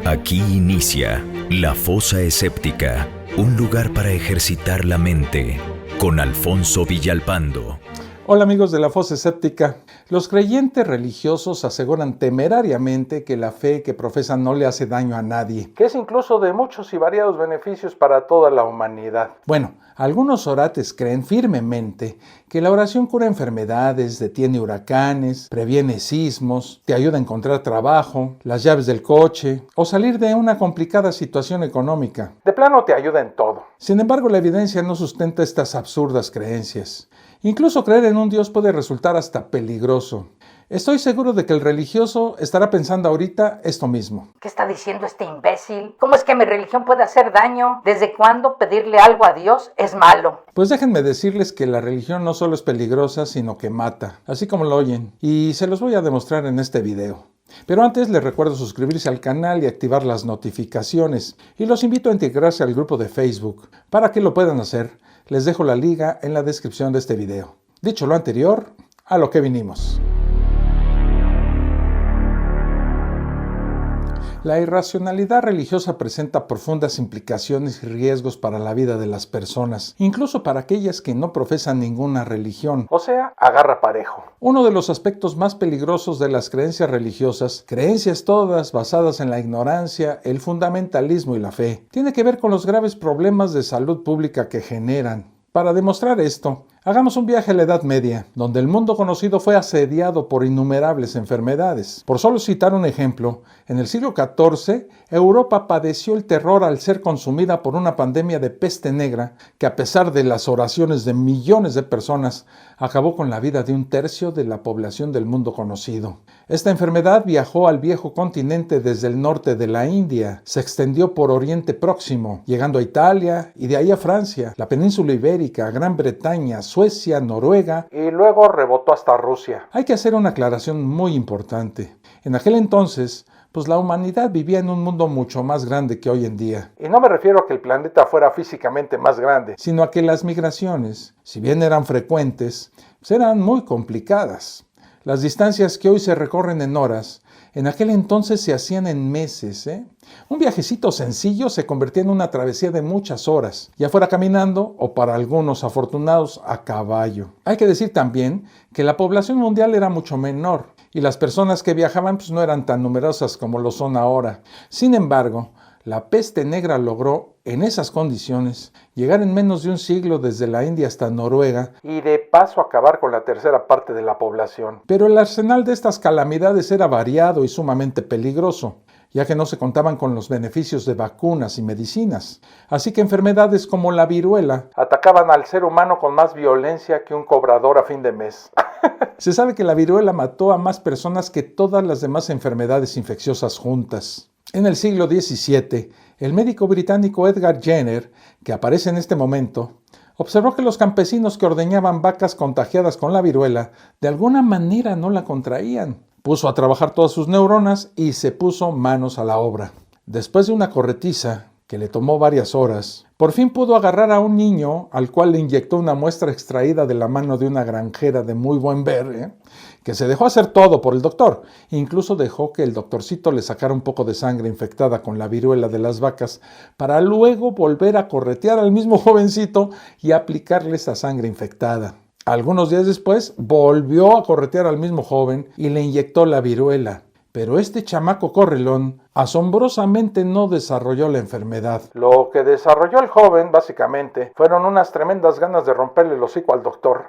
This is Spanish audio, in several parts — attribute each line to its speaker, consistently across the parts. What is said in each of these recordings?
Speaker 1: Aquí inicia La Fosa Escéptica, un lugar para ejercitar la mente, con Alfonso Villalpando.
Speaker 2: Hola amigos de La Fosa Escéptica. Los creyentes religiosos aseguran temerariamente que la fe que profesan no le hace daño a nadie, que es incluso de muchos y variados beneficios para toda la humanidad. Bueno, algunos orates creen firmemente que la oración cura enfermedades, detiene huracanes, previene sismos, te ayuda a encontrar trabajo, las llaves del coche o salir de una complicada situación económica. De plano te ayuda en todo. Sin embargo, la evidencia no sustenta estas absurdas creencias. Incluso creer en un Dios puede resultar hasta peligroso. Estoy seguro de que el religioso estará pensando ahorita esto mismo.
Speaker 3: ¿Qué está diciendo este imbécil? ¿Cómo es que mi religión puede hacer daño? ¿Desde cuándo pedirle algo a Dios es malo?
Speaker 2: Pues déjenme decirles que la religión no solo es peligrosa, sino que mata, así como lo oyen, y se los voy a demostrar en este video. Pero antes les recuerdo suscribirse al canal y activar las notificaciones, y los invito a integrarse al grupo de Facebook. Para que lo puedan hacer, les dejo la liga en la descripción de este video. Dicho lo anterior, a lo que vinimos. La irracionalidad religiosa presenta profundas implicaciones y riesgos para la vida de las personas, incluso para aquellas que no profesan ninguna religión, o sea, agarra parejo. Uno de los aspectos más peligrosos de las creencias religiosas, creencias todas basadas en la ignorancia, el fundamentalismo y la fe, tiene que ver con los graves problemas de salud pública que generan. Para demostrar esto, hagamos un viaje a la Edad Media, donde el mundo conocido fue asediado por innumerables enfermedades. Por solo citar un ejemplo, en el siglo XIV, Europa padeció el terror al ser consumida por una pandemia de peste negra que, a pesar de las oraciones de millones de personas, acabó con la vida de un tercio de la población del mundo conocido. Esta enfermedad viajó al viejo continente desde el norte de la India, se extendió por Oriente Próximo, llegando a Italia y de ahí a Francia, la península ibérica, Gran Bretaña, Suecia, Noruega y luego rebotó hasta Rusia. Hay que hacer una aclaración muy importante. En aquel entonces, pues la humanidad vivía en un mundo mucho más grande que hoy en día. Y no me refiero a que el planeta fuera físicamente más grande, sino a que las migraciones, si bien eran frecuentes, pues eran muy complicadas. Las distancias que hoy se recorren en horas, en aquel entonces se hacían en meses. Un viajecito sencillo se convertía en una travesía de muchas horas, ya fuera caminando o para algunos afortunados a caballo. Hay que decir también que la población mundial era mucho menor y las personas que viajaban pues no eran tan numerosas como lo son ahora. Sin embargo, la peste negra logró, en esas condiciones, llegar en menos de un siglo desde la India hasta Noruega y de paso acabar con la tercera parte de la población. Pero el arsenal de estas calamidades era variado y sumamente peligroso, ya que no se contaban con los beneficios de vacunas y medicinas. Así que enfermedades como la viruela atacaban al ser humano con más violencia que un cobrador a fin de mes. Se sabe que la viruela mató a más personas que todas las demás enfermedades infecciosas juntas. En el siglo XVII, el médico británico Edgar Jenner, que aparece en este momento, observó que los campesinos que ordeñaban vacas contagiadas con la viruela de alguna manera no la contraían. Puso a trabajar todas sus neuronas y se puso manos a la obra. Después de una corretiza que le tomó varias horas, por fin pudo agarrar a un niño al cual le inyectó una muestra extraída de la mano de una granjera de muy buen ver, que se dejó hacer todo por el doctor. Incluso dejó que el doctorcito le sacara un poco de sangre infectada con la viruela de las vacas para luego volver a corretear al mismo jovencito y aplicarle esa sangre infectada. Algunos días después volvió a corretear al mismo joven y le inyectó la viruela. Pero este chamaco correlón asombrosamente no desarrolló la enfermedad. Lo que desarrolló el joven, básicamente, fueron unas tremendas ganas de romperle el hocico al doctor.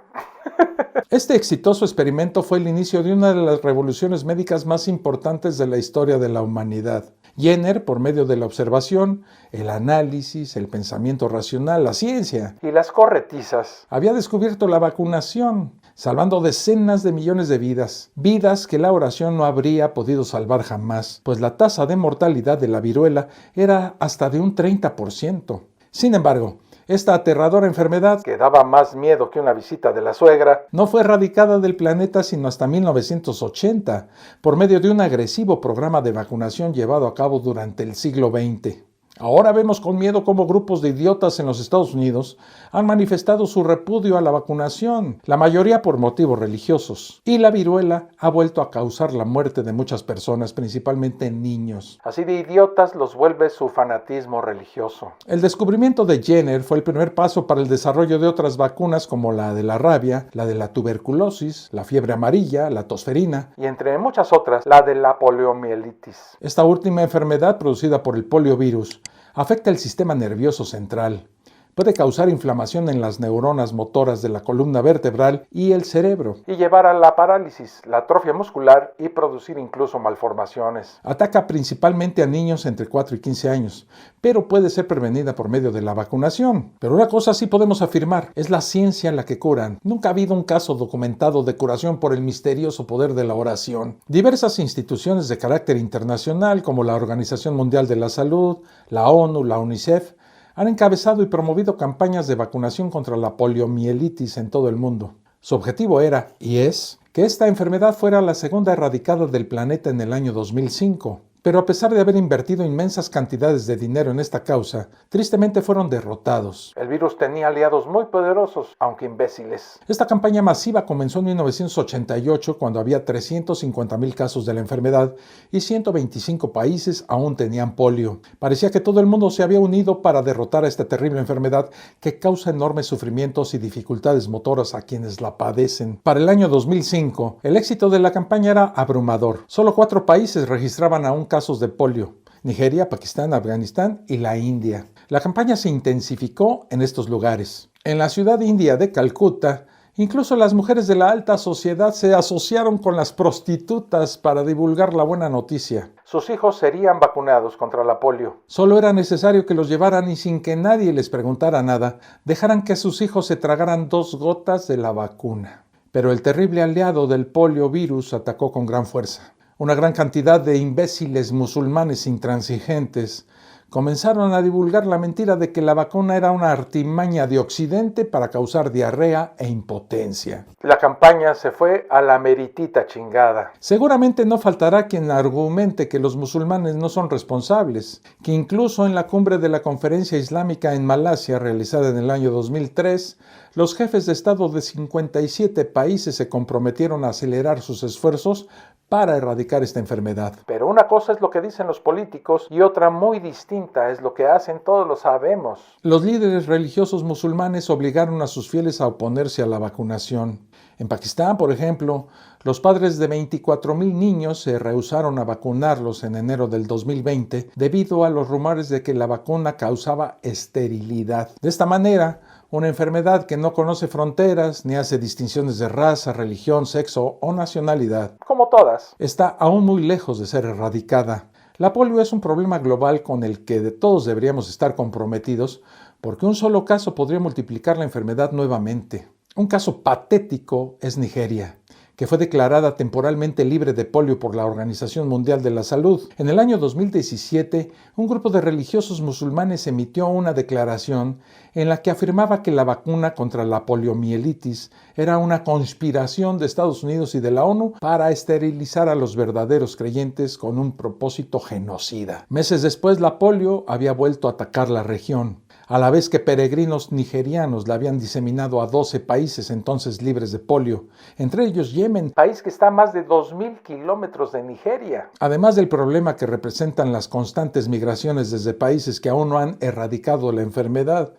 Speaker 2: Este exitoso experimento fue el inicio de una de las revoluciones médicas más importantes de la historia de la humanidad. Jenner, por medio de la observación, el análisis, el pensamiento racional, la ciencia y las corretizas, había descubierto la vacunación, salvando decenas de millones de vidas, vidas que la oración no habría podido salvar jamás, pues la tasa de mortalidad de la viruela era hasta de un 30%. Sin embargo, esta aterradora enfermedad, que daba más miedo que una visita de la suegra, no fue erradicada del planeta sino hasta 1980, por medio de un agresivo programa de vacunación llevado a cabo durante el siglo XX. Ahora vemos con miedo cómo grupos de idiotas en los Estados Unidos han manifestado su repudio a la vacunación, la mayoría por motivos religiosos. Y la viruela ha vuelto a causar la muerte de muchas personas, principalmente niños. Así de idiotas los vuelve su fanatismo religioso. El descubrimiento de Jenner fue el primer paso para el desarrollo de otras vacunas como la de la rabia, la de la tuberculosis, la fiebre amarilla, la tosferina y entre muchas otras, la de la poliomielitis. Esta última enfermedad producida por el poliovirus afecta el sistema nervioso central. Puede causar inflamación en las neuronas motoras de la columna vertebral y el cerebro, y llevar a la parálisis, la atrofia muscular y producir incluso malformaciones. Ataca principalmente a niños entre 4 y 15 años, pero puede ser prevenida por medio de la vacunación. Pero una cosa sí podemos afirmar, es la ciencia la que cura. Nunca ha habido un caso documentado de curación por el misterioso poder de la oración. Diversas instituciones de carácter internacional, como la Organización Mundial de la Salud, la ONU, la UNICEF, han encabezado y promovido campañas de vacunación contra la poliomielitis en todo el mundo. Su objetivo era, y es, que esta enfermedad fuera la segunda erradicada del planeta en el año 2005. Pero a pesar de haber invertido inmensas cantidades de dinero en esta causa, tristemente fueron derrotados. El virus tenía aliados muy poderosos, aunque imbéciles. Esta campaña masiva comenzó en 1988, cuando había 350,000 casos de la enfermedad y 125 países aún tenían polio. Parecía que todo el mundo se había unido para derrotar a esta terrible enfermedad que causa enormes sufrimientos y dificultades motoras a quienes la padecen. Para el año 2005, el éxito de la campaña era abrumador. Solo 4 países registraban aún casos de polio: Nigeria, Pakistán, Afganistán y la India. La campaña se intensificó en estos lugares. En la ciudad india de Calcuta, incluso las mujeres de la alta sociedad se asociaron con las prostitutas para divulgar la buena noticia. Sus hijos serían vacunados contra la polio. Solo era necesario que los llevaran y sin que nadie les preguntara nada, dejaran que sus hijos se tragaran 2 gotas de la vacuna. Pero el terrible aliado del poliovirus atacó con gran fuerza. Una gran cantidad de imbéciles musulmanes intransigentes comenzaron a divulgar la mentira de que la vacuna era una artimaña de Occidente para causar diarrea e impotencia. La campaña se fue a la meritita chingada. Seguramente no faltará quien argumente que los musulmanes no son responsables, que incluso en la cumbre de la Conferencia Islámica en Malasia, realizada en el año 2003, los jefes de Estado de 57 países se comprometieron a acelerar sus esfuerzos para erradicar esta enfermedad. Pero una cosa es lo que dicen los políticos y otra muy distinta es lo que hacen, todos lo sabemos. Los líderes religiosos musulmanes obligaron a sus fieles a oponerse a la vacunación. En Pakistán, por ejemplo, los padres de 24,000 niños se rehusaron a vacunarlos en enero del 2020 debido a los rumores de que la vacuna causaba esterilidad. De esta manera, una enfermedad que no conoce fronteras ni hace distinciones de raza, religión, sexo o nacionalidad, como todas, está aún muy lejos de ser erradicada. La polio es un problema global con el que de todos deberíamos estar comprometidos, porque un solo caso podría multiplicar la enfermedad nuevamente. Un caso patético es Nigeria, que fue declarada temporalmente libre de polio por la Organización Mundial de la Salud. En el año 2017, un grupo de religiosos musulmanes emitió una declaración en la que afirmaba que la vacuna contra la poliomielitis era una conspiración de Estados Unidos y de la ONU para esterilizar a los verdaderos creyentes con un propósito genocida. Meses después, la polio había vuelto a atacar la región, a la vez que peregrinos nigerianos la habían diseminado a 12 países entonces libres de polio, entre ellos Yemen, país que está a más de 2,000 kilómetros de Nigeria. Además del problema que representan las constantes migraciones desde países que aún no han erradicado la enfermedad,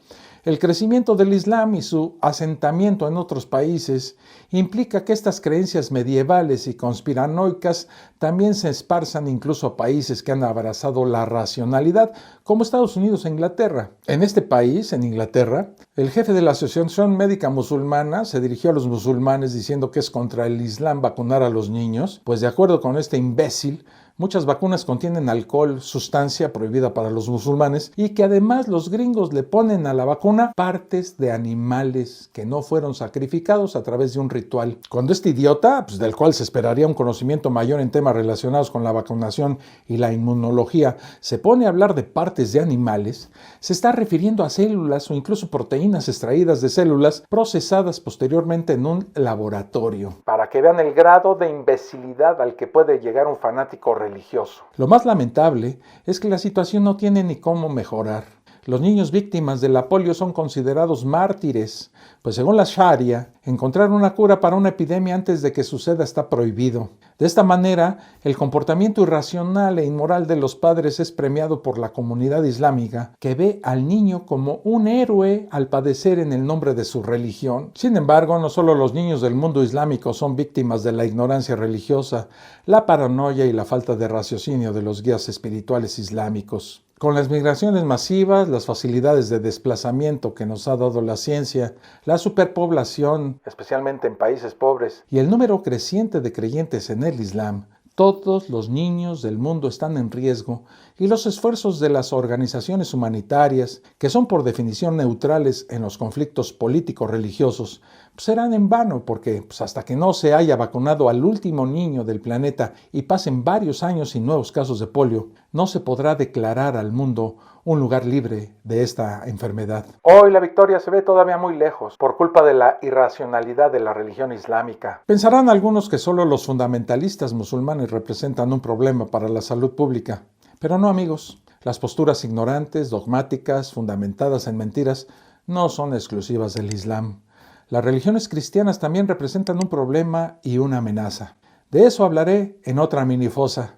Speaker 2: el crecimiento del Islam y su asentamiento en otros países implica que estas creencias medievales y conspiranoicas también se esparzan incluso a países que han abrazado la racionalidad, como Estados Unidos e Inglaterra. En este país, en Inglaterra, el jefe de la Asociación Médica Musulmana se dirigió a los musulmanes diciendo que es contra el Islam vacunar a los niños, pues de acuerdo con este imbécil, muchas vacunas contienen alcohol, sustancia prohibida para los musulmanes, y que además los gringos le ponen a la vacuna partes de animales que no fueron sacrificados a través de un ritual. Cuando este idiota, del cual se esperaría un conocimiento mayor en temas relacionados con la vacunación y la inmunología, se pone a hablar de partes de animales, se está refiriendo a células o incluso proteínas extraídas de células procesadas posteriormente en un laboratorio. Para que vean el grado de imbecilidad al que puede llegar un fanático religioso religioso. Lo más lamentable es que la situación no tiene ni cómo mejorar. Los niños víctimas de la polio son considerados mártires, pues según la Sharia, encontrar una cura para una epidemia antes de que suceda está prohibido. De esta manera, el comportamiento irracional e inmoral de los padres es premiado por la comunidad islámica, que ve al niño como un héroe al padecer en el nombre de su religión. Sin embargo, no solo los niños del mundo islámico son víctimas de la ignorancia religiosa, la paranoia y la falta de raciocinio de los guías espirituales islámicos. Con las migraciones masivas, las facilidades de desplazamiento que nos ha dado la ciencia, la superpoblación, especialmente en países pobres, y el número creciente de creyentes en el Islam, todos los niños del mundo están en riesgo y los esfuerzos de las organizaciones humanitarias, que son por definición neutrales en los conflictos político-religiosos, serán en vano porque hasta que no se haya vacunado al último niño del planeta y pasen varios años sin nuevos casos de polio, no se podrá declarar al mundo un lugar libre de esta enfermedad. Hoy la victoria se ve todavía muy lejos por culpa de la irracionalidad de la religión islámica. Pensarán algunos que solo los fundamentalistas musulmanes representan un problema para la salud pública, pero no, amigos. Las posturas ignorantes, dogmáticas, fundamentadas en mentiras, no son exclusivas del Islam. Las religiones cristianas también representan un problema y una amenaza. De eso hablaré en otra minifosa.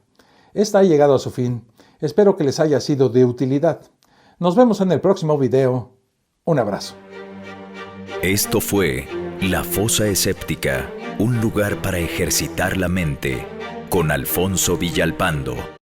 Speaker 2: Esta ha llegado a su fin. Espero que les haya sido de utilidad. Nos vemos en el próximo video. Un abrazo.
Speaker 1: Esto fue La Fosa Escéptica, un lugar para ejercitar la mente, con Alfonso Villalpando.